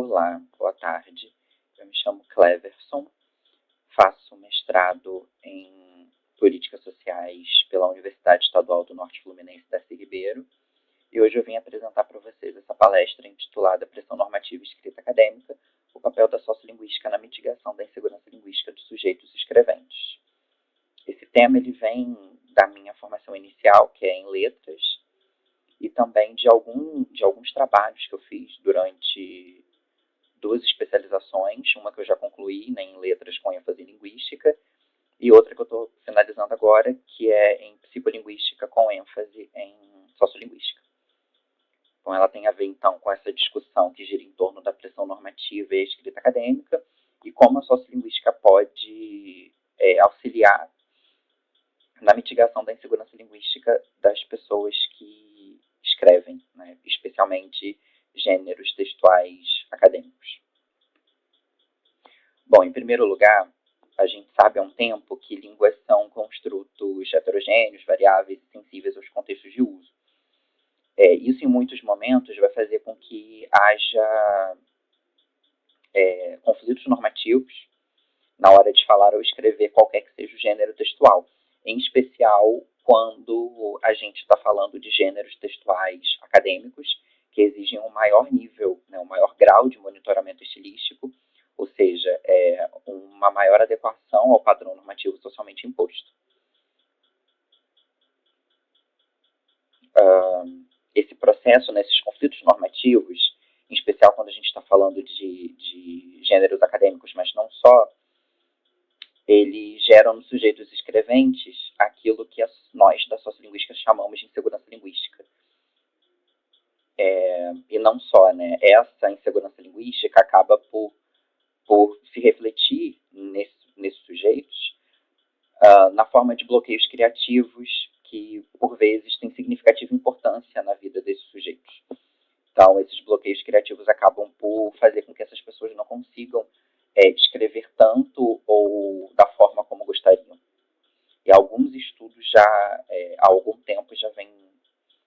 Olá, boa tarde. Eu me chamo Cleverson, faço mestrado em Políticas Sociais pela Universidade Estadual do Norte Fluminense Darcy Ribeiro e hoje eu vim apresentar para vocês essa palestra intitulada Pressão Normativa e Escrita Acadêmica, o papel da sociolinguística na mitigação da insegurança linguística dos sujeitos escreventes. Esse tema ele vem da minha formação inicial, que é em letras, e também de alguns trabalhos que eu fiz durante duas especializações, uma que eu já concluí, né, em letras com ênfase em linguística, e outra que eu estou finalizando agora, que é em psicolinguística com ênfase em sociolinguística. Então ela tem a ver, então, com essa discussão que gira em torno da pressão normativa e a escrita acadêmica, e como a sociolinguística pode auxiliar na mitigação da insegurança linguística das pessoas que escrevem, né, especialmente gêneros textuais acadêmicos. Bom, em primeiro lugar, a gente sabe há um tempo que línguas são construtos heterogêneos, variáveis e sensíveis aos contextos de uso. Isso, em muitos momentos, vai fazer com que haja conflitos normativos na hora de falar ou escrever qualquer que seja o gênero textual, em especial quando a gente está falando de gêneros textuais acadêmicos que exigem um maior nível, né, um maior grau de monitoramento estilístico, ou seja, uma maior adequação ao padrão normativo socialmente imposto. Esse processo, nesses conflitos normativos, em especial quando a gente está falando de gêneros acadêmicos, mas não só, eles geram nos sujeitos escreventes aquilo que nós da sociolinguística chamamos de insegurança linguística. E não só, né? Essa insegurança linguística acaba por se refletir nesses sujeitos na forma de bloqueios criativos que, por vezes, têm significativa importância na vida desses sujeitos. Então, esses bloqueios criativos acabam por fazer com que essas pessoas não consigam escrever tanto ou da forma como gostariam. E alguns estudos já, há algum tempo, já vêm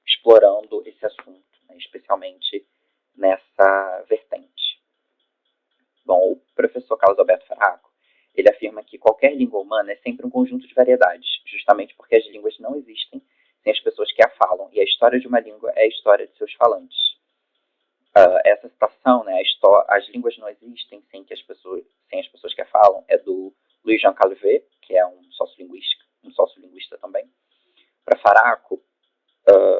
explorando esse assunto, né, especialmente nessa vertente. Bom, o professor Carlos Alberto Faraco, ele afirma que qualquer língua humana é sempre um conjunto de variedades, justamente porque as línguas não existem sem as pessoas que a falam, e a história de uma língua é a história de seus falantes. Essa citação, né, as línguas não existem sem as pessoas que a falam, é do Louis Jean Calvé, que é um sociolinguista também. Para Faraco,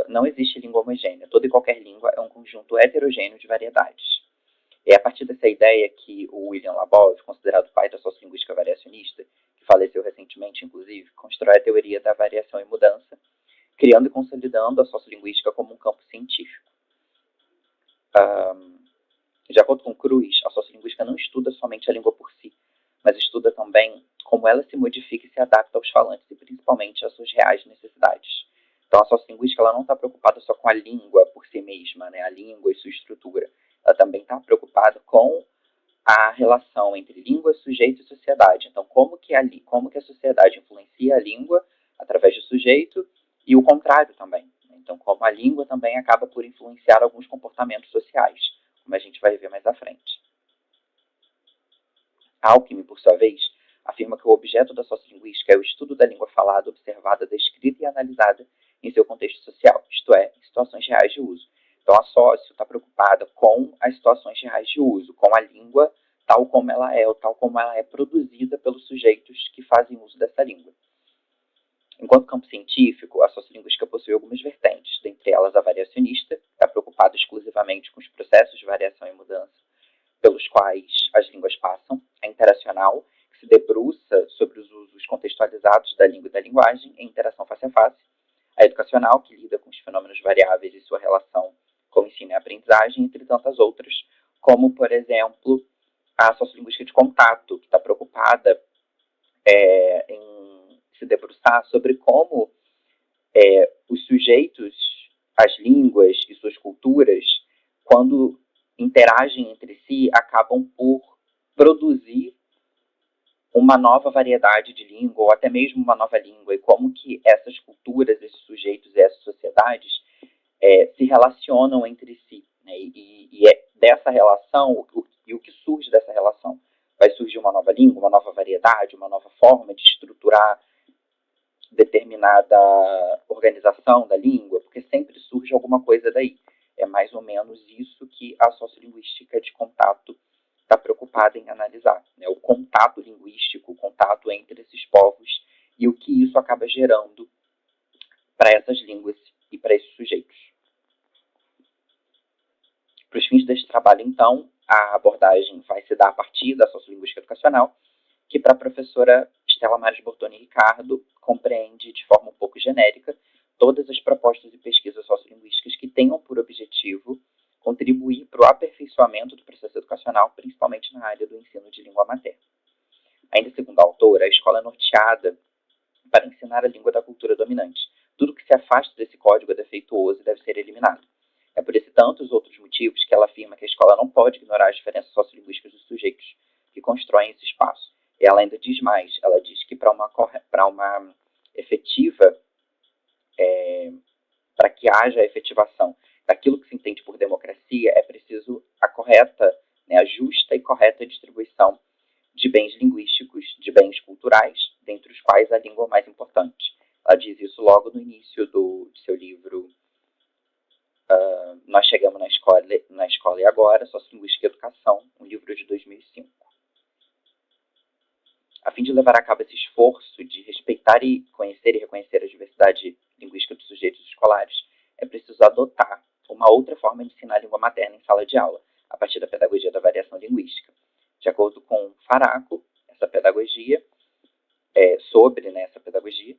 não existe língua homogênea. Toda e qualquer língua é um conjunto heterogêneo de variedades. É a partir dessa ideia que o William Labov, considerado o pai da sociolinguística variacionista, que faleceu recentemente, inclusive, constrói a teoria da variação e mudança, criando e consolidando a sociolinguística como um campo científico. De acordo com Cruz, a sociolinguística não estuda somente a língua por si, mas estuda também como ela se modifica e se adapta aos falantes e principalmente às suas reais necessidades. Então, a sociolinguística ela não está preocupada só com a língua por si mesma, né, a língua e sua estrutura. Ela também está preocupada com a relação entre língua, sujeito e sociedade. Então, como que a sociedade influencia a língua através do sujeito e o contrário também. Então, como a língua também acaba por influenciar alguns comportamentos sociais, como a gente vai ver mais à frente. Alckmin, por sua vez, afirma que o objeto da sociolinguística é o estudo da língua falada, observada, descrita e analisada em seu contexto social, isto é, em situações reais de uso. Então, a sócio está preocupada com as situações reais de uso, com a língua tal como ela é, ou tal como ela é produzida pelos sujeitos que fazem uso dessa língua. Enquanto campo científico, a sociolinguística possui algumas vertentes, dentre elas a variacionista, que está preocupada exclusivamente com os processos de variação e mudança pelos quais as línguas passam, a interacional, que se debruça sobre os usos contextualizados da língua e da linguagem em interação face a face, a educacional, que lida com os fenômenos variáveis e sua relação com o ensino e a aprendizagem, entre tantas outras, como, por exemplo, a sociolinguística de contato, que está preocupada em se debruçar sobre como os sujeitos, as línguas e suas culturas, quando interagem entre si, acabam por produzir uma nova variedade de língua, ou até mesmo uma nova língua, e como que essas culturas, esses sujeitos e essas sociedades se relacionam entre si. Né? E é dessa relação, evolução da língua, porque sempre surge alguma coisa daí. É mais ou menos isso que a sociolinguística de contato está preocupada em analisar, né? O contato linguístico, o contato entre esses povos e o que isso acaba gerando para essas línguas e para esses sujeitos. Para os fins deste trabalho, então, a abordagem vai se dar a partir da sociolinguística educacional, que para a professora Estela Mares Bortoni Ricardo compreende de forma um pouco genérica todas as propostas e pesquisas sociolinguísticas que tenham por objetivo contribuir para o aperfeiçoamento do processo educacional, principalmente na área do ensino de língua materna. Ainda segundo a autora, a escola é norteada para ensinar a língua da cultura dominante. Tudo que se afasta desse código é defeituoso e deve ser eliminado. É por esse e tantos outros motivos que ela afirma que a escola não pode ignorar as diferenças sociolinguísticas dos sujeitos que constroem esse espaço. E ela ainda diz mais, ela diz que para uma efetiva, para que haja a efetivação daquilo que se entende por democracia, é preciso a correta, a justa e correta distribuição de bens linguísticos, de bens culturais, dentre os quais a língua é o mais importante. Ela diz isso logo no início de seu livro Nós Chegamos na Escola e Agora, Sociolinguística e Educação, um livro de 2005. A fim de levar a cabo esse esforço de respeitar e conhecer e reconhecer a diversidade linguística dos sujeitos escolares, é preciso adotar uma outra forma de ensinar a língua materna em sala de aula, a partir da pedagogia da variação linguística. De acordo com Faraco, essa pedagogia, essa pedagogia,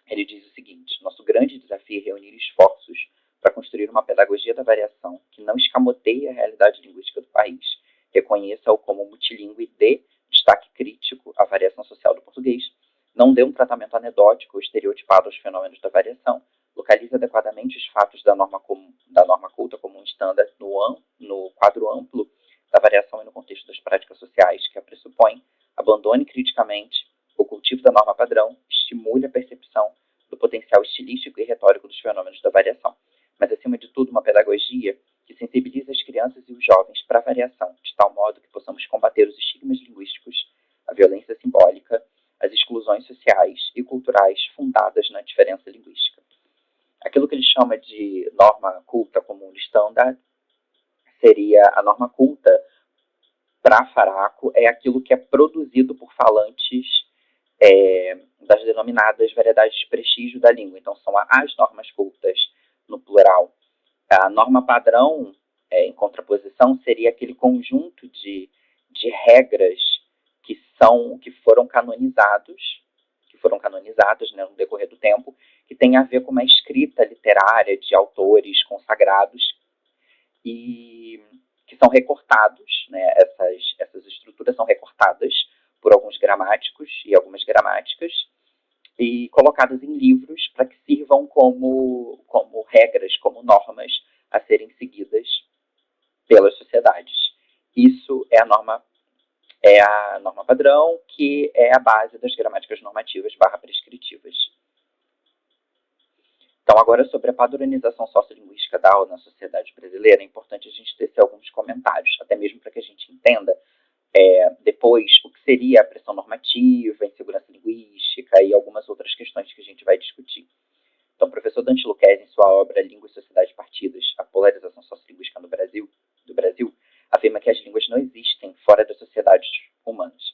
ele diz o seguinte: nosso grande desafio é reunir esforços para construir uma pedagogia da variação que não escamoteie a realidade linguística do país, reconheça-o como multilingüe e dê destaque crítico à variação social do português, não dê um tratamento anedótico ou estereotipado aos fenômenos da variação, localize adequadamente os fatos da norma culta como um estándar no quadro amplo da variação e no contexto das práticas sociais que a pressupõe, abandone criticamente o cultivo da norma padrão, estimule a percepção do potencial estilístico e retórico dos fenômenos da variação, mas, acima de tudo, uma pedagogia que sensibilize as crianças e os jovens para a variação, de tal modo que possamos combater os estigmas linguísticos, a violência simbólica, as exclusões sociais e culturais fundadas na diferença linguística. Aquilo que ele chama de norma culta como um standard seria a norma culta para Faraco, é aquilo que é produzido por falantes das denominadas variedades de prestígio da língua. Então, são as normas cultas, no plural. A norma padrão, em contraposição, seria aquele conjunto de regras que foram canonizadas, no decorrer do tempo, que tem a ver com uma escrita literária de autores consagrados e que são recortados, essas estruturas são recortadas por alguns gramáticos e algumas gramáticas e colocadas em livros para que sirvam como regras, como normas a serem seguidas pelas sociedades. Isso é a norma padrão, que é a base das gramáticas normativas / prescritivas. Então, agora, sobre a padronização sociolinguística da aula na sociedade brasileira, é importante a gente tecer alguns comentários, até mesmo para que a gente entenda depois o que seria a pressão normativa, a insegurança linguística e algumas outras questões que a gente vai discutir. Então, o professor Dante Luquezzi, em sua obra Língua e Sociedade Partidas, a polarização sociolinguística do Brasil, afirma que as línguas não existem fora das sociedades humanas.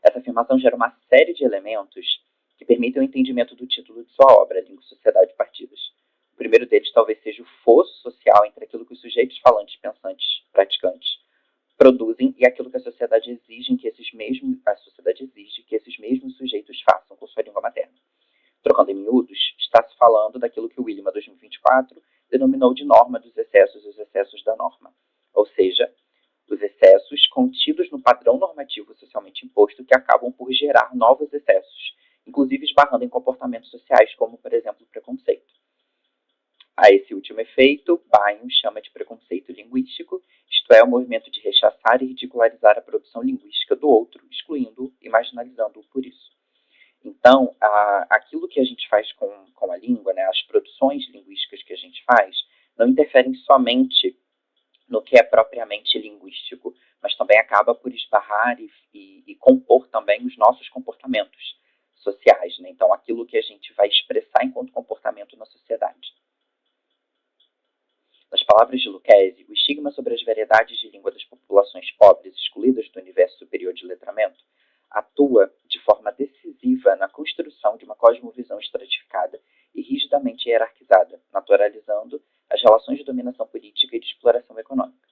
Essa afirmação gera uma série de elementos que permitem o entendimento do título de sua obra, Língua e Sociedade Partidas. O primeiro deles talvez seja o fosso social entre aquilo que os sujeitos falantes, pensantes, praticantes produzem e aquilo que a sociedade exige que esses mesmos sujeitos façam com sua língua materna. Trocando em miúdos, está se falando daquilo que o William, 2024, denominou de norma dos excessos e os excessos da norma, ou seja, os excessos contidos no padrão normativo socialmente imposto que acabam por gerar novos excessos, inclusive esbarrando em comportamentos sociais, como, por exemplo, o preconceito. A esse último efeito, Bain chama de preconceito linguístico, isto é, o movimento de rechaçar e ridicularizar a produção linguística do outro, excluindo-o e marginalizando-o por isso. Então, aquilo que a gente faz com a língua, as produções linguísticas que a gente faz, não interferem somente no que é propriamente linguístico, mas também acaba por esbarrar e compor também os nossos comportamentos sociais. Então, aquilo que a gente vai expressar enquanto comportamento na sociedade. palavras de Lucchesi, o estigma sobre as variedades de língua das populações pobres excluídas do universo superior de letramento atua de forma decisiva na construção de uma cosmovisão estratificada e rigidamente hierarquizada, naturalizando as relações de dominação política e de exploração econômica.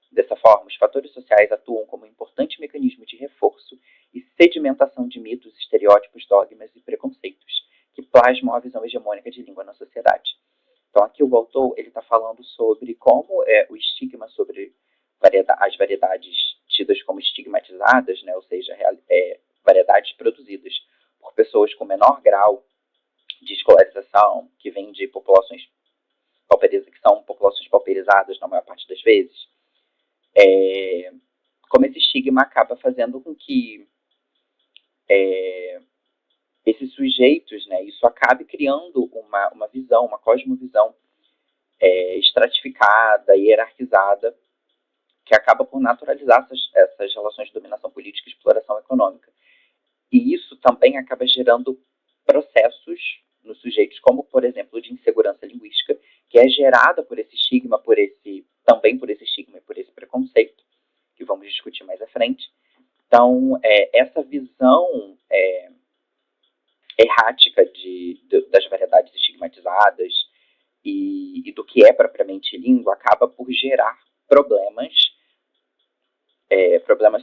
Dessa forma, os fatores sociais atuam como um importante mecanismo de reforço e sedimentação de mitos, estereótipos, dogmas e preconceitos que plasmam a visão hegemônica de língua na sociedade. Então, aqui o autor está falando sobre como o estigma sobre as variedades tidas como estigmatizadas, né, ou seja, variedades produzidas por pessoas com menor grau de escolarização, que vêm de populações que são populações pauperizadas na maior parte das vezes, como esse estigma acaba fazendo com que esses sujeitos, né, isso acabe criando uma visão, uma cosmovisão estratificada, hierarquizada, que acaba por naturalizar essas relações de dominação política e exploração econômica. E isso também acaba gerando processos nos sujeitos, como, por exemplo, de insegurança linguística, que é gerada por esse estigma, também por esse estigma e por esse preconceito, que vamos discutir mais à frente. Então, essa visão errática das variedades estigmatizadas e do que é propriamente língua acaba por gerar problemas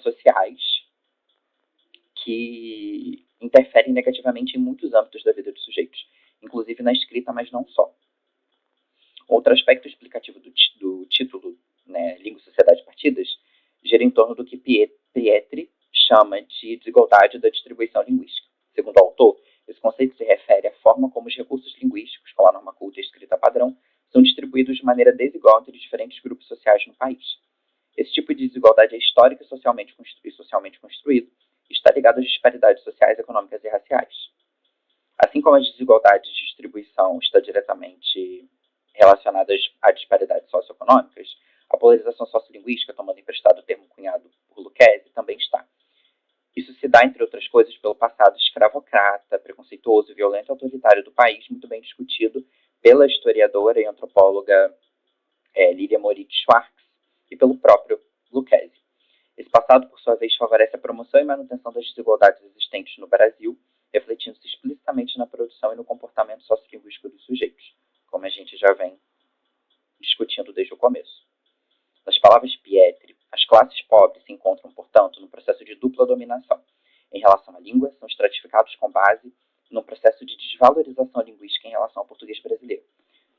sociais que interferem negativamente em muitos âmbitos da vida dos sujeitos, inclusive na escrita, mas não só. Outro aspecto explicativo do título, né, Língua, Sociedade e Partidas, gira em torno do que Pietri chama de desigualdade da distribuição linguística. Segundo o autor, esse conceito se refere à forma como os recursos linguísticos, como a norma culta e a escrita padrão, são distribuídos de maneira desigual entre diferentes grupos sociais no país. Esse tipo de desigualdade é histórico e socialmente construído e está ligado às disparidades sociais, econômicas e raciais. Assim como as desigualdades de distribuição estão diretamente relacionadas a disparidades socioeconômicas, a polarização sociolinguística, tomando emprestado o termo cunhado por Lucchesi, também está. Isso se dá, entre outras coisas, pelo passado escravocrata, preconceituoso, violento e autoritário do país, muito bem discutido pela historiadora e antropóloga Lilia Moritz Schwartz e pelo próprio Lucchesi. Esse passado, por sua vez, favorece a promoção e manutenção das desigualdades existentes no Brasil, refletindo-se explicitamente na produção e no comportamento sociolinguístico dos sujeitos, como a gente já vem discutindo desde o começo. Nas palavras Pietri, as classes pobres se encontram, portanto, no processo de dupla dominação. Em relação à língua, são estratificados com base num processo de desvalorização linguística em relação ao português brasileiro.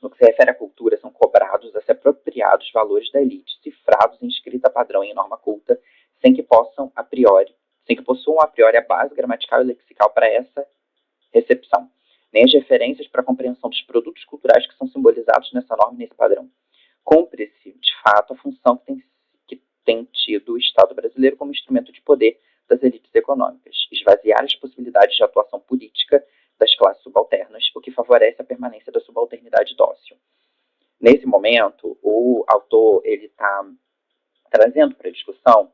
No que se refere à cultura, são cobrados a se apropriar dos valores da elite, cifrados em escrita padrão e em norma culta, sem que possuam a priori a base gramatical e lexical para essa recepção, nem as referências para a compreensão dos produtos culturais que são simbolizados nessa norma e nesse padrão. Cumpre-se, de fato, a função que tem tido o Estado brasileiro como instrumento de poder das elites econômicas, esvaziar as possibilidades de atuação política das classes subalternas, o que favorece a permanência da subalternidade dócil. Nesse momento, o autor está trazendo para a discussão,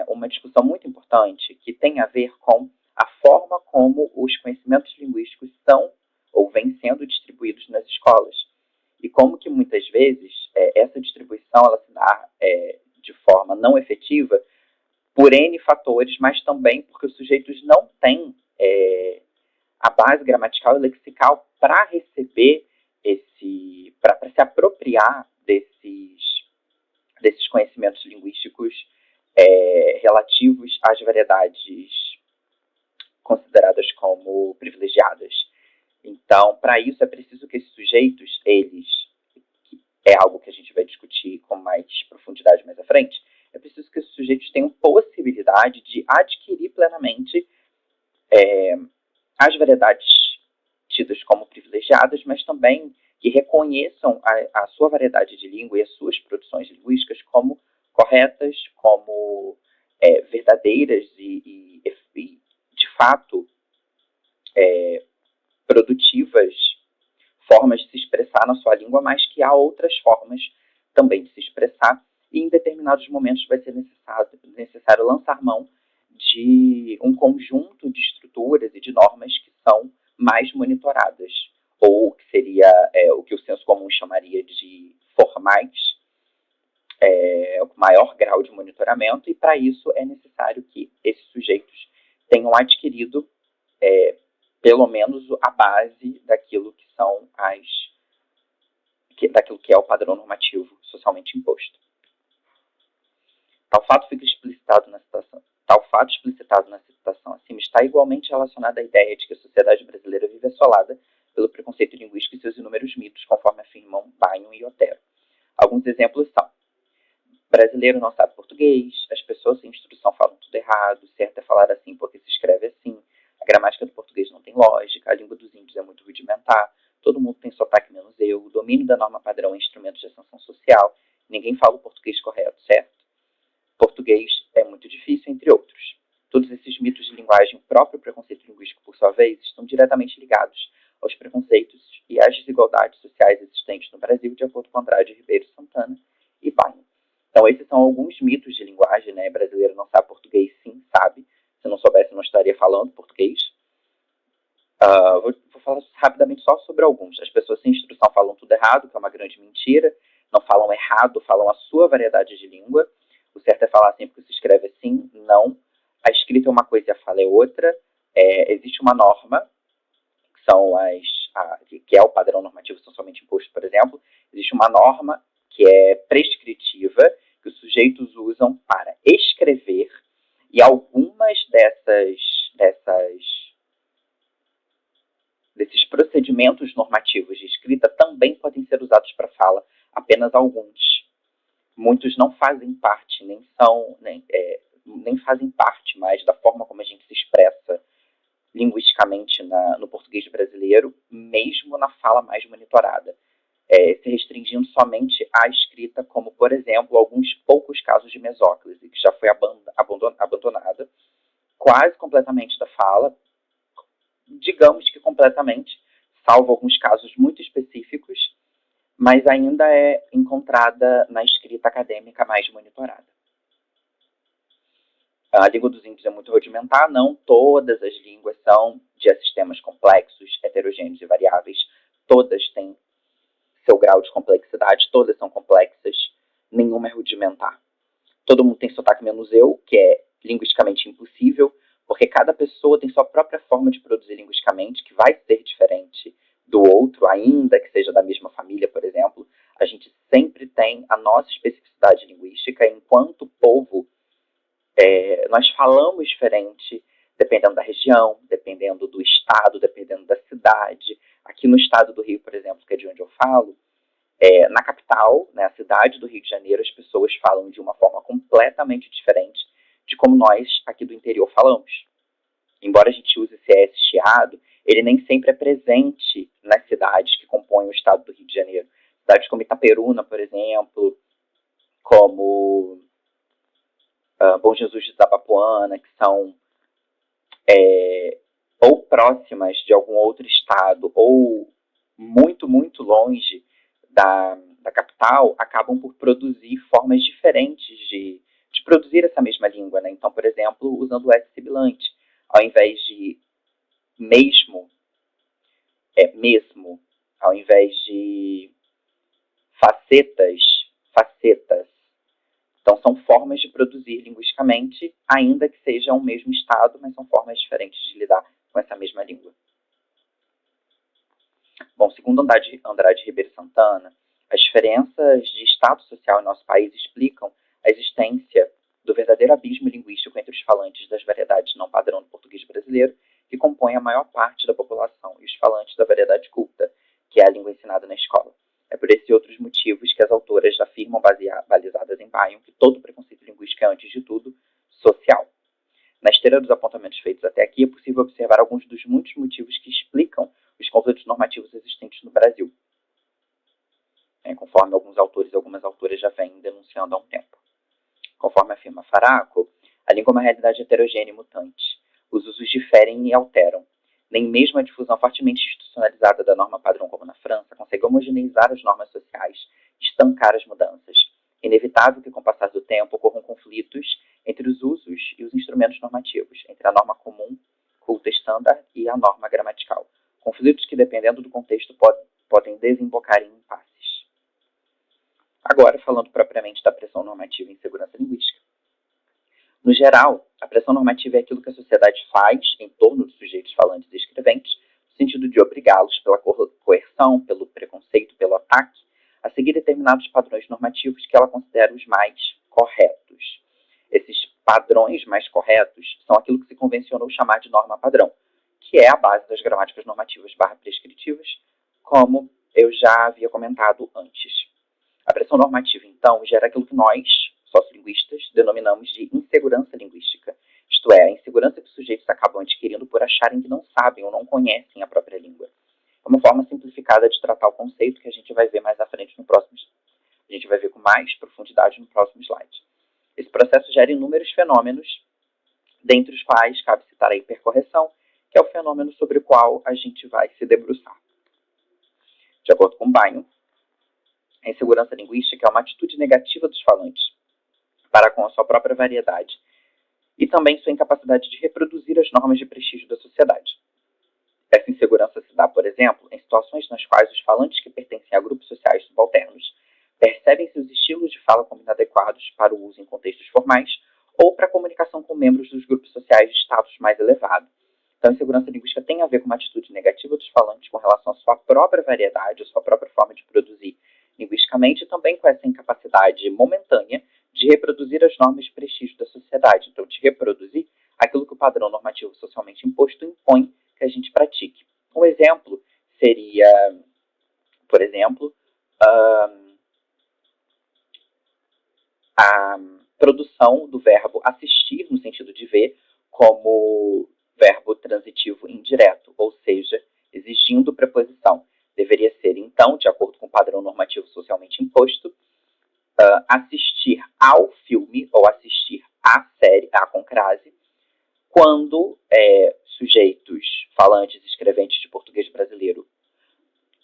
uma discussão muito importante que tem a ver com a forma como os conhecimentos linguísticos são ou vêm sendo distribuídos nas escolas. E como que muitas vezes essa distribuição ela se dá de forma não efetiva por N fatores, mas também porque os sujeitos não têm a base gramatical e lexical para receber para se apropriar desses conhecimentos linguísticos relativos às variedades consideradas como privilegiadas. Então, para isso é preciso que esses sujeitos, é algo que a gente vai discutir com mais profundidade mais à frente, é preciso que esses sujeitos tenham possibilidade de adquirir plenamente as variedades tidas como privilegiadas, mas também que reconheçam a sua variedade de língua e as suas produções linguísticas como corretas, como verdadeiras e, de fato, produtivas formas de se expressar na sua língua, mas que há outras formas também de se expressar e em determinados momentos vai ser necessário lançar mão de um conjunto de estruturas e de normas que são mais monitoradas, ou que seria o que o senso comum chamaria de maior grau de monitoramento, e para isso é necessário que esses sujeitos tenham adquirido pelo menos a base daquilo que são daquilo que é o padrão normativo socialmente imposto. Tal fato explicitado na citação acima está igualmente relacionado à ideia de que a sociedade brasileira vive assolada pelo preconceito linguístico e seus inúmeros mitos, conforme afirmam Bion e Otero. Alguns exemplos são: brasileiro não sabe português, as pessoas sem instrução falam tudo errado, certo é falar assim porque se escreve assim, a gramática do português não tem lógica, a língua dos índios é muito rudimentar, todo mundo tem sotaque menos eu, o domínio da norma padrão é instrumento de ascensão social, ninguém fala o português correto, certo? Português é muito difícil, entre outros. Todos esses mitos de linguagem, o próprio preconceito linguístico, por sua vez, estão diretamente ligados aos preconceitos e às desigualdades sociais existentes no Brasil, de acordo com Andrade Ribeiro Santana e Bion. Então, esses são alguns mitos de linguagem, né? Brasileiro não sabe português, sim, sabe. Se não soubesse, não estaria falando português. Vou falar rapidamente só sobre alguns. As pessoas sem instrução falam tudo errado, que é uma grande mentira. Não falam errado, falam a sua variedade de língua. O certo é falar assim porque se escreve assim, não. A escrita é uma coisa e a fala é outra. Existe uma norma, que é o padrão normativo socialmente imposto, por exemplo. Existe uma norma que é prescritiva, que os sujeitos usam para escrever, e algumas desses procedimentos normativos de escrita também podem ser usados para fala, apenas alguns. Muitos não fazem parte, nem fazem parte mais da forma como a gente se expressa linguisticamente no português brasileiro, mesmo na fala mais monitorada, se restringindo somente à escrita, como, por exemplo, alguns poucos casos de mesóclise, que já foi abandonada quase completamente da fala, digamos que completamente, salvo alguns casos muito específicos, mas ainda é encontrada na escrita acadêmica mais monitorada. A língua dos índios é muito rudimentar, não todas as línguas são de sistemas complexos, heterogêneos e variáveis, todas têm seu grau de complexidade, todas são complexas, nenhuma é rudimentar. Todo mundo tem sotaque menos eu, que é linguisticamente impossível, porque cada pessoa tem sua própria forma de produzir linguisticamente, que vai ser diferente do outro, ainda que seja da mesma família, por exemplo. A gente sempre tem a nossa especificidade linguística, enquanto povo, nós falamos diferente, dependendo da região, dependendo do estado, dependendo da cidade. Aqui no estado do Rio, por exemplo, que é de onde eu falo, na capital, a cidade do Rio de Janeiro, as pessoas falam de uma forma completamente diferente de como nós aqui do interior falamos. Embora a gente use esse S chiado, ele nem sempre é presente nas cidades que compõem o estado do Rio de Janeiro. Cidades como Itaperuna, por exemplo, como Bom Jesus de Itabapoana, que são ou próximas de algum outro estado, ou muito, muito longe da capital, acabam por produzir formas diferentes de produzir essa mesma língua, né? Então, por exemplo, usando o S sibilante, ao invés de mesmo, mesmo, ao invés de facetas, facetas. Então, são formas de produzir linguisticamente, ainda que sejam o mesmo estado, mas são formas diferentes de lidar com essa mesma língua. Bom, segundo Andrade Ribeiro Santana, as diferenças de estado social em nosso país explicam a existência do verdadeiro abismo linguístico entre os falantes das variedades não padrão do português brasileiro, que compõem a maior parte da população, e os falantes da variedade culta, que é a língua ensinada na escola. É por esses e outros motivos que as autoras afirmam, balizadas em Bion, que todo preconceito linguístico é, antes de tudo, social. Na esteira dos apontamentos feitos até aqui, é possível observar alguns dos muitos motivos que explicam os conflitos normativos existentes no Brasil, conforme alguns autores e algumas autoras já vêm denunciando há um tempo. Conforme afirma Faraco, a língua é uma realidade heterogênea e mutante. Os usos diferem e alteram. Nem mesmo a difusão fortemente institucionalizada da norma padrão, como na França, consegue homogeneizar as normas sociais, estancar as mudanças. É inevitável que, com o passar do tempo, ocorram conflitos entre os usos e os instrumentos normativos, entre a norma comum, culta estándar, e a norma gramatical. Conflitos que, dependendo do contexto, podem desembocar em impasses. Agora, falando propriamente da pressão normativa em segurança linguística. No geral, a pressão normativa é aquilo que a sociedade faz em torno dos sujeitos falantes e escreventes, no sentido de obrigá-los pela coerção, pelo preconceito, pelo ataque, a seguir determinados padrões normativos que ela considera os mais corretos. Esses padrões mais corretos são aquilo que se convencionou chamar de norma padrão, que é a base das gramáticas normativas prescritivas, como eu já havia comentado antes. A pressão normativa, então, gera aquilo que nós, sociolinguistas, denominamos de insegurança linguística, isto é, a insegurança que os sujeitos acabam adquirindo por acharem que não sabem ou não conhecem a própria língua. É uma forma simplificada de tratar o conceito que a gente vai ver mais à frente no próximo. A gente vai ver com mais profundidade no próximo slide. Esse processo gera inúmeros fenômenos, dentre os quais cabe citar a hipercorreção, que é o fenômeno sobre o qual a gente vai se debruçar. De acordo com Bion, a insegurança linguística é uma atitude negativa dos falantes para com a sua própria variedade e também sua incapacidade de reproduzir as normas de prestígio da sociedade. Essa insegurança se dá, por exemplo, em situações nas quais os falantes que pertencem a grupos sociais subalternos percebem seus estilos de fala como inadequados para o uso em contextos formais ou para a comunicação com membros dos grupos sociais de status mais elevado. Então, a insegurança linguística tem a ver com uma atitude negativa dos falantes com relação à sua própria variedade, à sua própria forma de produzir linguisticamente, e também com essa incapacidade momentânea de reproduzir as normas de prestígio da sociedade. Então, de reproduzir aquilo que o padrão normativo socialmente imposto impõe que a gente pratique. Um exemplo seria, por exemplo, a produção do verbo assistir, no sentido de ver, como verbo transitivo indireto, ou seja, exigindo preposição. Deveria ser, então, de acordo com o padrão normativo socialmente imposto, assistir ao filme ou assistir à série, à concrase, quando sujeitos falantes e escreventes de português brasileiro,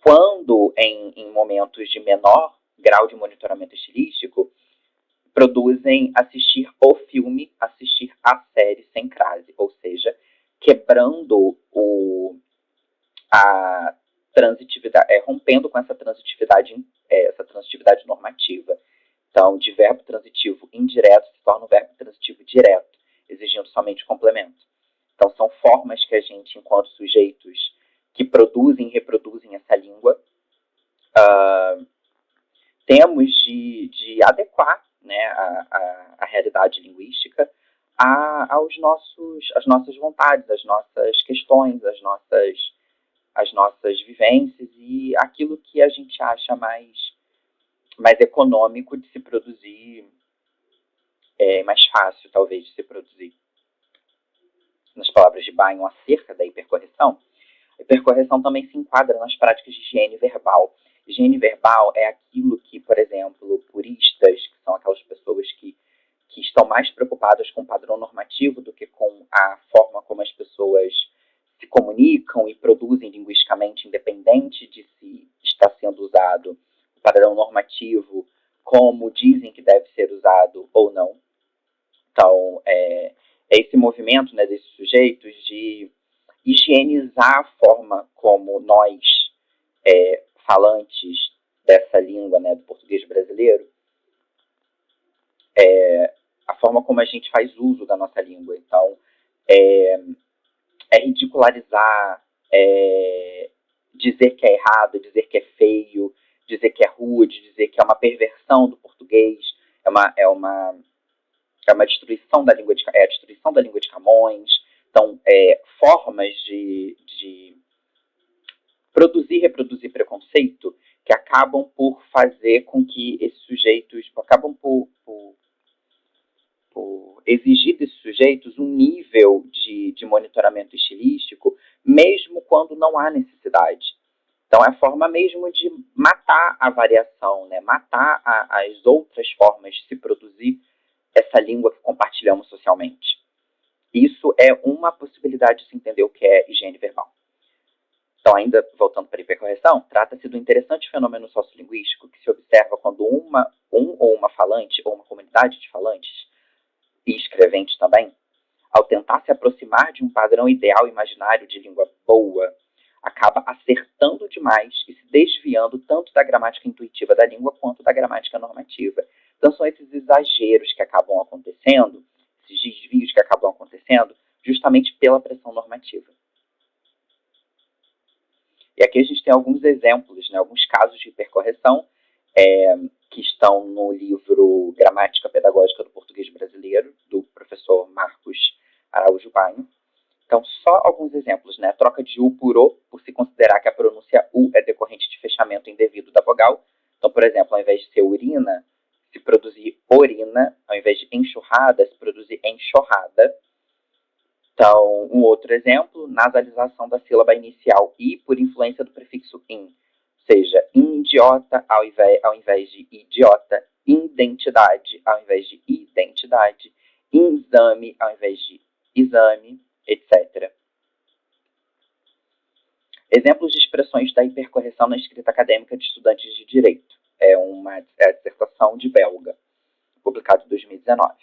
quando em momentos de menor grau de monitoramento estilístico, produzem assistir o filme, assistir a série sem crase, ou seja, quebrando a transitividade, rompendo com essa transitividade normativa. Então, de verbo transitivo indireto se torna um verbo transitivo direto, exigindo somente complemento. Então, são formas que a gente, enquanto sujeitos que produzem e reproduzem essa língua, temos de adequar, né, a realidade linguística às nossas vontades, às nossas questões, às nossas vivências e aquilo que a gente acha mais econômico de se produzir, mais fácil, talvez, de se produzir. Nas palavras de Bion acerca da hipercorreção, a hipercorreção também se enquadra nas práticas de higiene verbal. Higiene verbal é aquilo que, por exemplo, puristas, que são aquelas pessoas que estão mais preocupadas com o padrão normativo do que com a forma como as pessoas se comunicam e produzem linguisticamente, independente de se está sendo usado o padrão normativo como dizem que deve ser usado ou não. Então, é esse movimento, né, desses sujeitos de higienizar a forma como nós, falantes dessa língua, né, do português brasileiro, a forma como a gente faz uso da nossa língua. Então, ridicularizar, dizer que é errado, dizer que é feio, dizer que é rude, dizer que é uma perversão do português, é uma destruição da língua a destruição da língua de Camões. Então, formas de produzir e reproduzir preconceito que acabam por fazer com que esses sujeitos acabam por exigir desses sujeitos um nível de monitoramento estilístico, mesmo quando não há necessidade. Então, é a forma mesmo de matar a variação, né? Matar as outras formas de se produzir essa língua que compartilhamos socialmente. Isso é uma possibilidade de se entender o que é higiene verbal. Então, ainda voltando para a hipercorreção, trata-se do interessante fenômeno sociolinguístico que se observa quando um ou uma falante, ou uma comunidade de falantes, e escreventes também, ao tentar se aproximar de um padrão ideal imaginário de língua boa, acaba acertando demais e se desviando tanto da gramática intuitiva da língua quanto da gramática normativa. Então são esses exageros que acabam acontecendo, esses desvios que acabam acontecendo, justamente pela pressão normativa. E aqui a gente tem alguns exemplos, né, alguns casos de hipercorreção que estão no livro Gramática Pedagógica do Português Brasileiro, do professor Marcos Araújo Baio. Então, só alguns exemplos, né? Troca de U por O, por se considerar que a pronúncia U é decorrente de fechamento indevido da vogal. Então, por exemplo, ao invés de ser urina, se produzir orina, ao invés de enxurrada, se produzir enxurrada. Então, um outro exemplo, nasalização da sílaba inicial I por influência do prefixo in. Ou seja, idiota ao invés de idiota, identidade ao invés de identidade, exame ao invés de exame, etc. Exemplos de expressões da hipercorreção na escrita acadêmica de estudantes de direito. É a dissertação de Belga, publicada em 2019.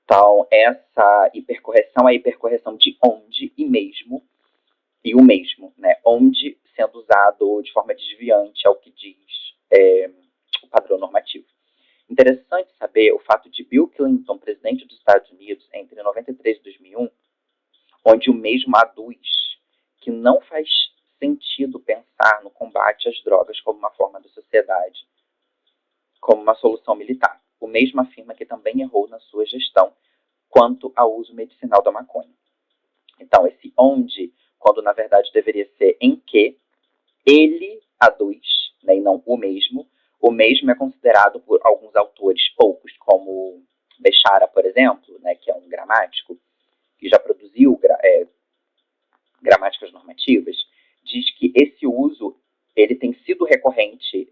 Então, essa hipercorreção é a hipercorreção de onde e mesmo, e o mesmo, né? Onde sendo usado de forma desviante ao que diz o padrão normativo. Interessante saber o fato de Bill Clinton, presidente dos Estados Unidos, entre 93 e 2001, onde o mesmo aduz que não faz sentido pensar no combate às drogas como uma forma da sociedade, como uma solução militar. O mesmo afirma que também errou na sua gestão quanto ao uso medicinal da maconha. Então, esse onde, quando na verdade deveria ser em que, ele aduz, né, e não o mesmo é considerado por alguns autores, poucos, como Bechara, por exemplo, né, que é um gramático, que já produziu gramáticas normativas, diz que esse uso ele tem sido recorrente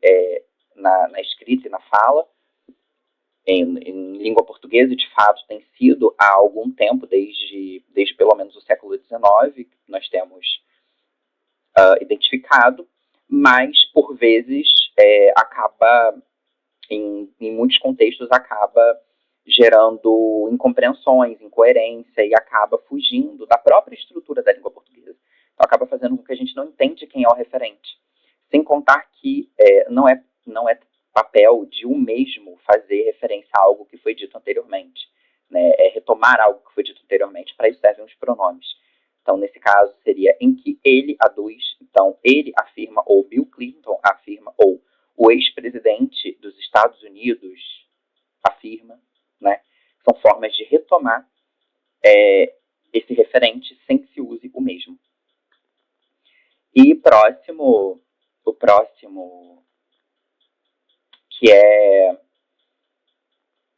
na escrita e na fala, em língua portuguesa, de fato, tem sido há algum tempo, desde pelo menos o século XIX, que nós temos identificado, mas, por vezes, acaba, em muitos contextos, acaba gerando incompreensões, incoerência e acaba fugindo da própria estrutura da língua portuguesa. Então, acaba fazendo com que a gente não entende quem é o referente. Sem contar que não é papel de um mesmo fazer referência a algo que foi dito anteriormente. Né? É retomar algo que foi dito anteriormente. Para isso servem os pronomes. Então, nesse caso, seria em que ele aduz. Então, ele afirma, ou Bill Clinton afirma, ou o ex-presidente dos Estados Unidos afirma. Né? São formas de retomar esse referente sem que se use o mesmo. E o próximo, que é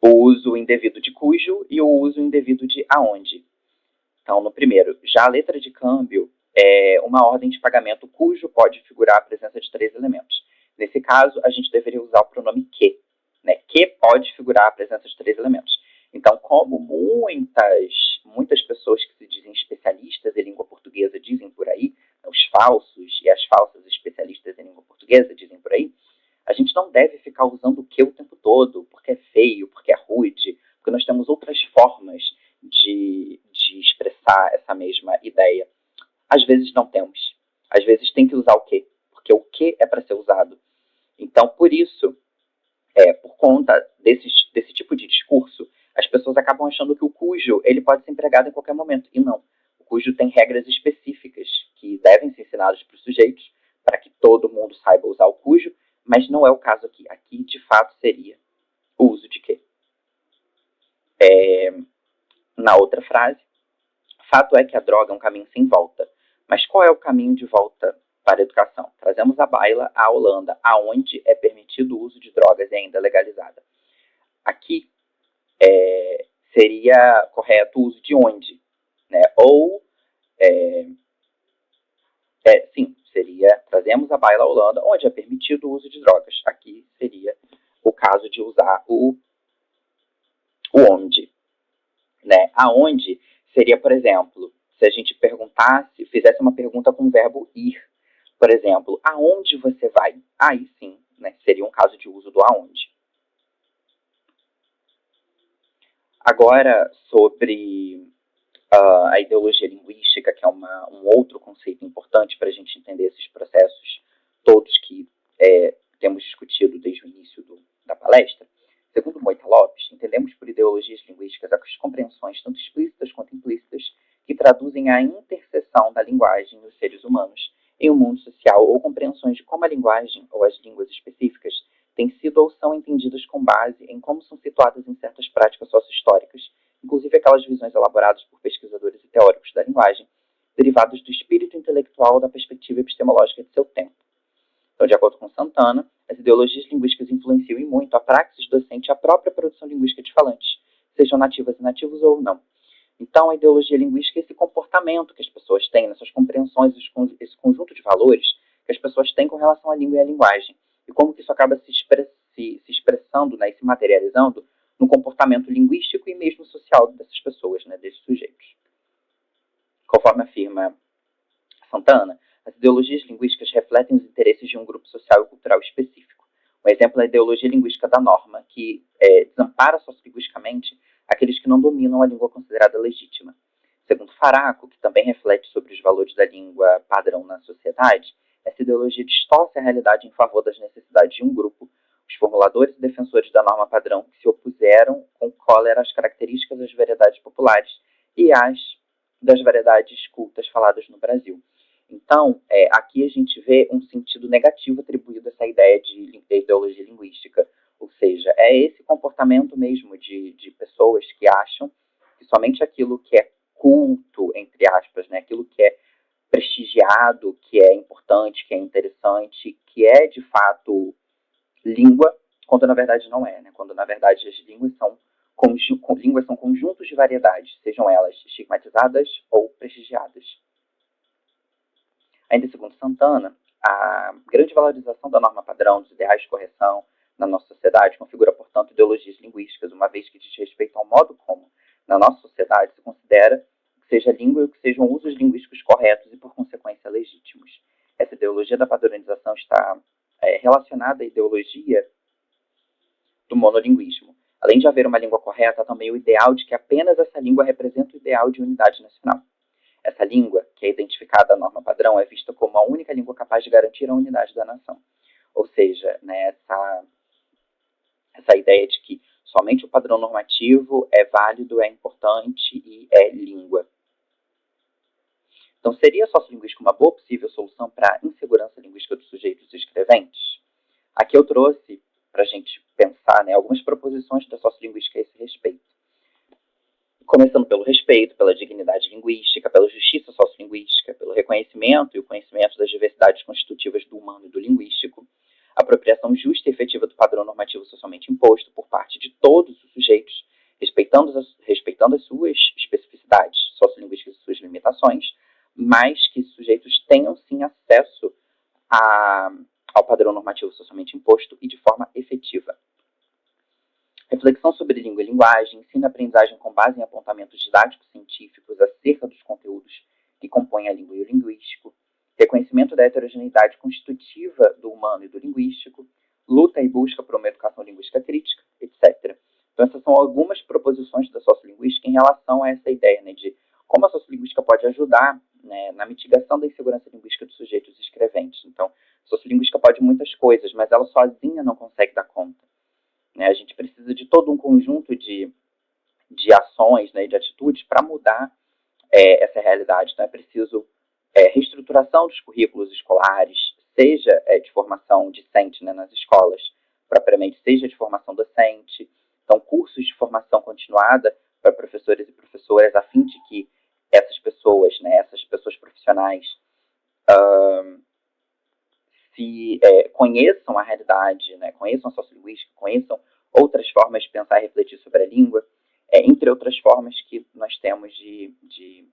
o uso indevido de cujo e o uso indevido de aonde. Então, no primeiro, já a letra de câmbio é uma ordem de pagamento cujo pode figurar a presença de 3 elementos. Nesse caso, a gente deveria usar o pronome que, né? Que pode figurar a presença de 3 elementos. Então, como muitas pessoas que se dizem especialistas em língua portuguesa dizem por aí, os falsos e as falsas especialistas em língua portuguesa dizem por aí, a gente não deve ficar usando o que o tempo todo, porque é feio, porque é rude, porque nós temos outras formas de expressar essa mesma ideia. Às vezes não temos. Às vezes tem que usar o que, porque o que é para ser usado. Então, por isso, por conta desse tipo de discurso, as pessoas acabam achando que o cujo ele pode ser empregado em qualquer momento. E não. O cujo tem regras específicas que devem ser ensinadas para os sujeitos, para que todo mundo saiba usar o cujo, mas não é o caso aqui. Aqui, de fato, seria o uso de que. Na outra frase, fato é que a droga é um caminho sem volta. Mas qual é o caminho de volta para a educação? Trazemos a baila à Holanda, aonde é permitido o uso de drogas e ainda legalizada. Aqui seria correto o uso de onde, né? Ou, sim, seria trazemos a baila à Holanda, onde é permitido o uso de drogas. Aqui seria o caso de usar o onde, né? Aonde seria, por exemplo, se a gente fizesse uma pergunta com o verbo ir, por exemplo, aonde você vai? Aí sim, né? Seria um caso de uso do aonde. Agora, sobre a ideologia linguística, que é um outro conceito importante para a gente entender esses processos todos que temos discutido desde o início da palestra. Segundo Moita Lopes, entendemos por ideologias linguísticas as compreensões tanto explícitas quanto implícitas que traduzem a interseção da linguagem nos seres humanos em um mundo social, ou compreensões de como a linguagem ou as línguas específicas têm sido ou são entendidas com base em como são situadas em certas práticas sócio-históricas, inclusive aquelas visões elaboradas por pesquisadores e teóricos da linguagem, derivados do espírito intelectual da perspectiva epistemológica de seu tempo. Então, de acordo com Santana, as ideologias linguísticas influenciam e muito a praxis docente e a própria produção linguística de falantes, sejam nativas e nativos ou não. Então, a ideologia linguística é esse comportamento que as pessoas têm, nessas compreensões, esse conjunto de valores que as pessoas têm com relação à língua e à linguagem, e como que isso acaba se expressando, né, e se materializando no comportamento linguístico e mesmo social dessas pessoas, né, desses sujeitos. Conforme afirma Santana, as ideologias linguísticas refletem os interesses de um grupo social e cultural específico. Um exemplo é a ideologia linguística da norma, que desampara sociolinguisticamente aqueles que não dominam a língua considerada legítima. Segundo Faraco, que também reflete sobre os valores da língua padrão na sociedade, essa ideologia distorce a realidade em favor das necessidades de um grupo, os formuladores e defensores da norma padrão que se opuseram com cólera às características das variedades populares e às das variedades cultas faladas no Brasil. Então, aqui a gente vê um sentido negativo atribuído a essa ideia de ideologia linguística, ou seja, é esse comportamento mesmo de pessoas que acham que somente aquilo que é culto, entre aspas, né, aquilo que é prestigiado, que é importante, que é interessante, que é de fato língua, quando na verdade não é, né? Quando na verdade as línguas são conjuntos de variedades, sejam elas estigmatizadas ou prestigiadas. Ainda segundo Santana, a grande valorização da norma padrão, dos ideais de correção na nossa sociedade configura, portanto, ideologias linguísticas, uma vez que diz respeito ao modo como, na nossa sociedade, se considera que seja a língua e que sejam usos linguísticos corretos e, por consequência, legítimos. Essa ideologia da padronização está relacionada à ideologia do monolinguismo. Além de haver uma língua correta, há também o ideal de que apenas essa língua representa o ideal de unidade nacional. Essa língua, que é identificada à norma padrão, é vista como a única língua capaz de garantir a unidade da nação. Ou seja, né, essa ideia de que somente o padrão normativo é válido, é importante e é língua. Então, seria a sociolinguística uma boa possível solução para a insegurança linguística dos sujeitos escreventes? Aqui eu trouxe, para a gente pensar, né, algumas proposições da sociolinguística a esse respeito. Começando pelo respeito, pela dignidade linguística, pela justiça sociolinguística, pelo reconhecimento e o conhecimento das diversidades constitutivas do humano e do linguístico, apropriação justa e efetiva do padrão normativo socialmente imposto por parte de todos os sujeitos, respeitando as suas especificidades sociolinguísticas e suas limitações, mas que os sujeitos tenham sim acesso ao padrão normativo socialmente imposto e de forma efetiva. Reflexão sobre língua e linguagem, ensino e aprendizagem com base em apontamentos didáticos científicos acerca dos conteúdos que compõem a língua e o linguístico, reconhecimento da heterogeneidade constitutiva do humano e do linguístico, luta e busca por uma educação linguística crítica, etc. Então, essas são algumas proposições da sociolinguística em relação a essa ideia, né, de como a sociolinguística pode ajudar, né, na mitigação da insegurança linguística dos sujeitos escreventes. Então, a sociolinguística pode muitas coisas, mas ela sozinha não consegue dar conta. A gente precisa de todo um conjunto de ações, né, de atitudes para mudar essa realidade. Então, é preciso reestruturação dos currículos escolares, seja de formação discente, né, nas escolas, propriamente, seja de formação docente. Então, cursos de formação continuada para professores e professoras, a fim de que essas pessoas, né, essas pessoas profissionais, conheçam a realidade, né, conheçam a sociolinguística, conheçam outras formas de pensar e refletir sobre a língua, entre outras formas que nós temos de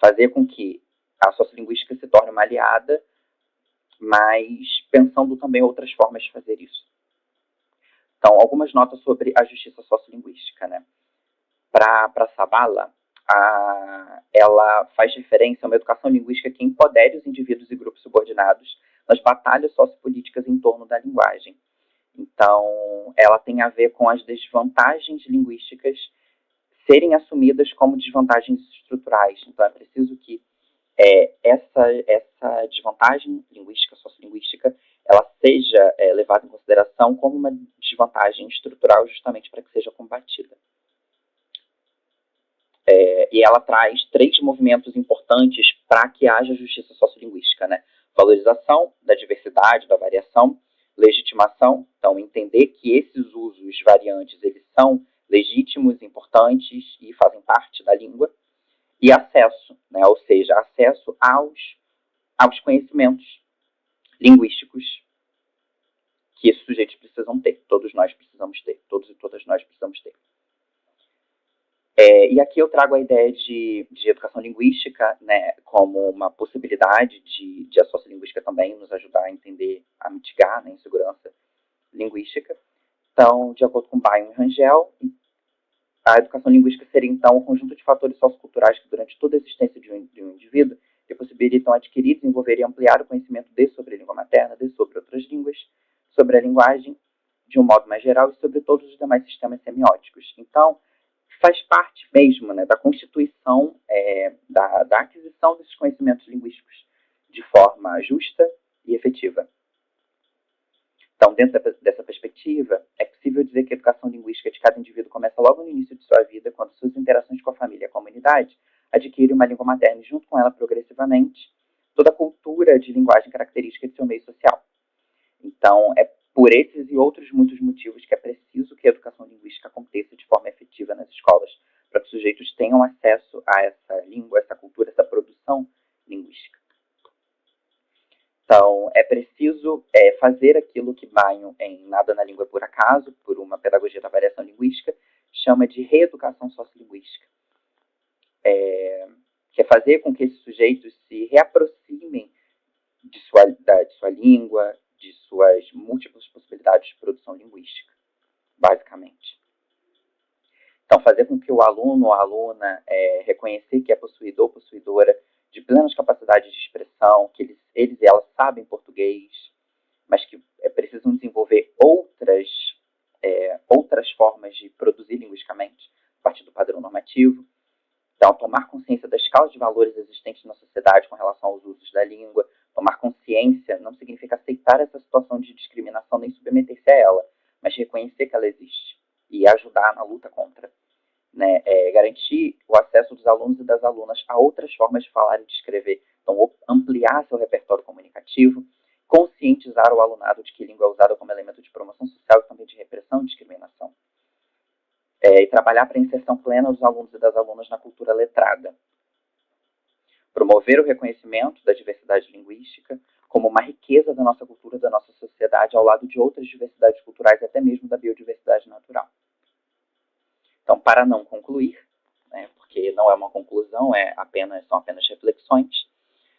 fazer com que a sociolinguística se torne uma aliada, mas pensando também outras formas de fazer isso. Então, algumas notas sobre a justiça sociolinguística, né? Para Sabala, ela faz referência a uma educação linguística que empodere os indivíduos e grupos subordinados nas batalhas sociopolíticas em torno da linguagem. Então, ela tem a ver com as desvantagens linguísticas serem assumidas como desvantagens estruturais. Então, é preciso que essa desvantagem linguística, sociolinguística, ela seja levada em consideração como uma desvantagem estrutural justamente para que seja combatida. E ela traz 3 movimentos importantes para que haja justiça sociolinguística, né? Valorização da diversidade, da variação, legitimação, então entender que esses usos variantes eles são legítimos, importantes e fazem parte da língua, e acesso, né? Ou seja, acesso aos conhecimentos linguísticos que esses sujeitos precisam ter, todos nós precisamos ter, todos e todas nós precisamos ter. E aqui eu trago a ideia de educação linguística, né, como uma possibilidade de a sociolinguística também nos ajudar a entender, a mitigar, né, a insegurança linguística. Então, de acordo com Bion e Rangel, a educação linguística seria, então, um conjunto de fatores socioculturais que, durante toda a existência de um indivíduo, lhe possibilitam adquirir, desenvolver e ampliar o conhecimento de sobre a língua materna, de sobre outras línguas, sobre a linguagem, de um modo mais geral, e sobre todos os demais sistemas semióticos. Então, faz parte mesmo, né, da constituição, da aquisição desses conhecimentos linguísticos de forma justa e efetiva. Então, dentro dessa perspectiva, é possível dizer que a educação linguística de cada indivíduo começa logo no início de sua vida, quando suas interações com a família e a comunidade adquirem uma língua materna e, junto com ela, progressivamente, toda a cultura de linguagem característica de seu meio social. Então, é por esses e outros muitos motivos que é preciso que a educação linguística aconteça de forma efetiva nas escolas, para que os sujeitos tenham acesso a essa língua, essa cultura, essa produção linguística. Então, é preciso fazer aquilo que Bion, em Nada na Língua por Acaso, por uma pedagogia da variação linguística, chama de reeducação sociolinguística. Que é fazer com que esses sujeitos se reaproximem de sua língua, de suas múltiplas possibilidades de produção linguística, basicamente. Então, fazer com que o aluno ou a aluna reconhecer que é possuidor ou possuidora de plenas capacidades de expressão, que eles e elas sabem português, mas que precisam desenvolver outras formas de produzir linguisticamente, a partir do padrão normativo. Então, tomar consciência da escala de valores existentes na sociedade com relação aos usos da língua. Tomar consciência não significa aceitar essa situação de discriminação nem submeter-se a ela, mas reconhecer que ela existe e ajudar na luta contra. Né? Garantir o acesso dos alunos e das alunas a outras formas de falar e de escrever. Então, ampliar seu repertório comunicativo, conscientizar o alunado de que língua é usada como elemento de promoção social e também de repressão e discriminação. E trabalhar para a inserção plena dos alunos e das alunas na cultura letrada. Promover o reconhecimento da diversidade linguística como uma riqueza da nossa cultura, da nossa sociedade, ao lado de outras diversidades culturais e até mesmo da biodiversidade natural. Então, para não concluir, né, porque não é uma conclusão, são apenas reflexões,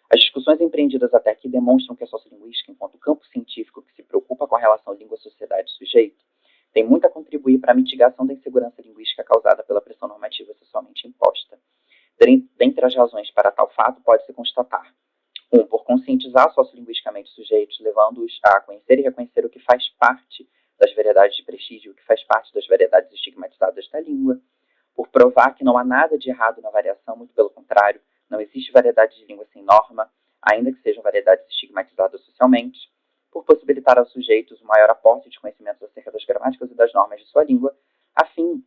as discussões empreendidas até aqui demonstram que a sociolinguística, enquanto campo científico que se preocupa com a relação língua-sociedade-sujeito, tem muito a contribuir para a mitigação da insegurança linguística causada pela pressão normativa socialmente imposta. Dentre as razões para tal fato, pode-se constatar: 1. Por conscientizar sociolinguisticamente os sujeitos, levando-os a conhecer e reconhecer o que faz parte das variedades de prestígio, o que faz parte das variedades estigmatizadas da língua. Por provar que não há nada de errado na variação, muito pelo contrário, não existe variedade de língua sem norma, ainda que sejam variedades estigmatizadas socialmente. Por possibilitar aos sujeitos o maior aporte de conhecimentos acerca das gramáticas e das normas de sua língua, a fim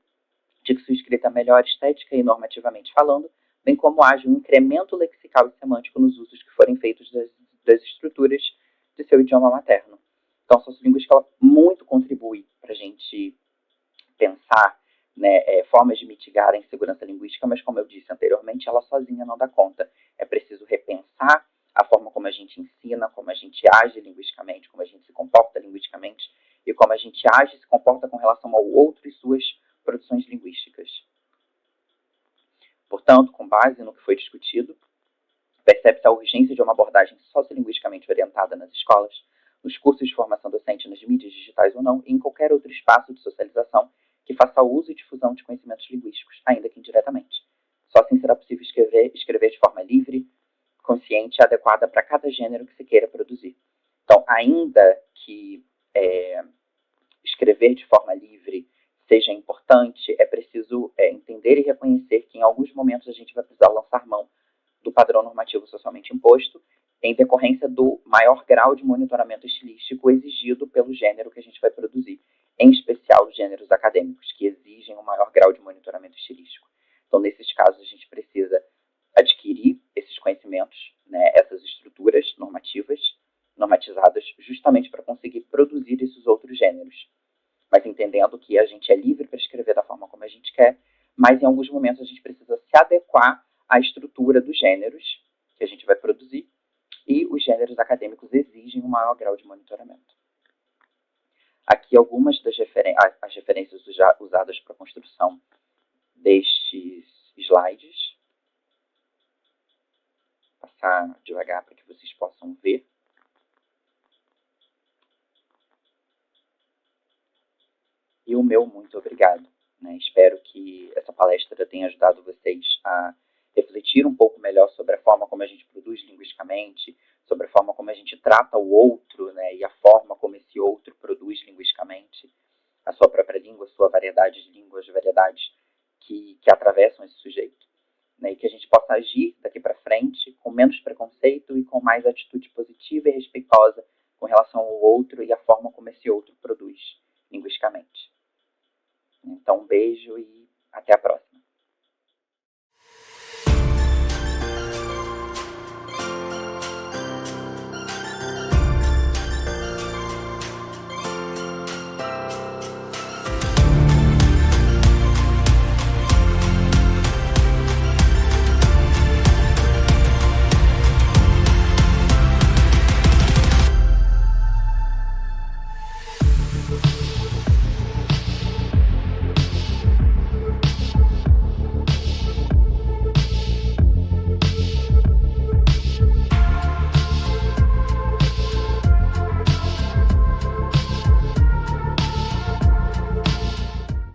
de que sua escrita melhore estética e normativamente falando, bem como haja um incremento lexical e semântico nos usos que forem feitos das estruturas de seu idioma materno. Então, a sociolinguística ela muito contribui para a gente pensar, né, formas de mitigar a insegurança linguística, mas, como eu disse anteriormente, ela sozinha não dá conta. É preciso repensar a forma como a gente ensina, como a gente age linguisticamente, como a gente se comporta linguisticamente e como a gente age e se comporta com relação ao outro e suas produções linguísticas. Portanto, com base no que foi discutido, percebe-se a urgência de uma abordagem sociolinguisticamente orientada nas escolas, nos cursos de formação docente, nas mídias digitais ou não, e em qualquer outro espaço de socialização que faça uso e difusão de conhecimentos linguísticos, ainda que indiretamente. Só assim será possível escrever de forma livre, consciente e adequada para cada gênero que se queira produzir. Então, ainda que escrever de forma livre seja importante, é preciso entender e reconhecer que em alguns momentos a gente vai precisar lançar mão do padrão normativo socialmente imposto, em decorrência do maior grau de monitoramento estilístico exigido pelo gênero que a gente vai produzir, em especial os gêneros acadêmicos, que exigem um maior grau de monitoramento estilístico. Então, nesses casos, a gente precisa adquirir esses conhecimentos, né, essas estruturas normatizadas, justamente para conseguir produzir esses outros gêneros. Mas entendendo que a gente é livre para escrever da forma como a gente quer, mas em alguns momentos a gente precisa se adequar à estrutura dos gêneros que a gente vai produzir, e os gêneros acadêmicos exigem um maior grau de monitoramento. Aqui algumas das as referências usadas para a construção destes slides. Vou passar devagar para que vocês possam ver. E o meu muito obrigado. Né? Espero que essa palestra tenha ajudado vocês a refletir um pouco melhor sobre a forma como a gente produz linguisticamente, sobre a forma como a gente trata o outro, né? E a forma como esse outro produz linguisticamente a sua própria língua, a sua variedade de línguas, variedades que atravessam esse sujeito. Né? E que a gente possa agir daqui para frente com menos preconceito e com mais atitude positiva e respeitosa com relação ao outro e a forma como esse outro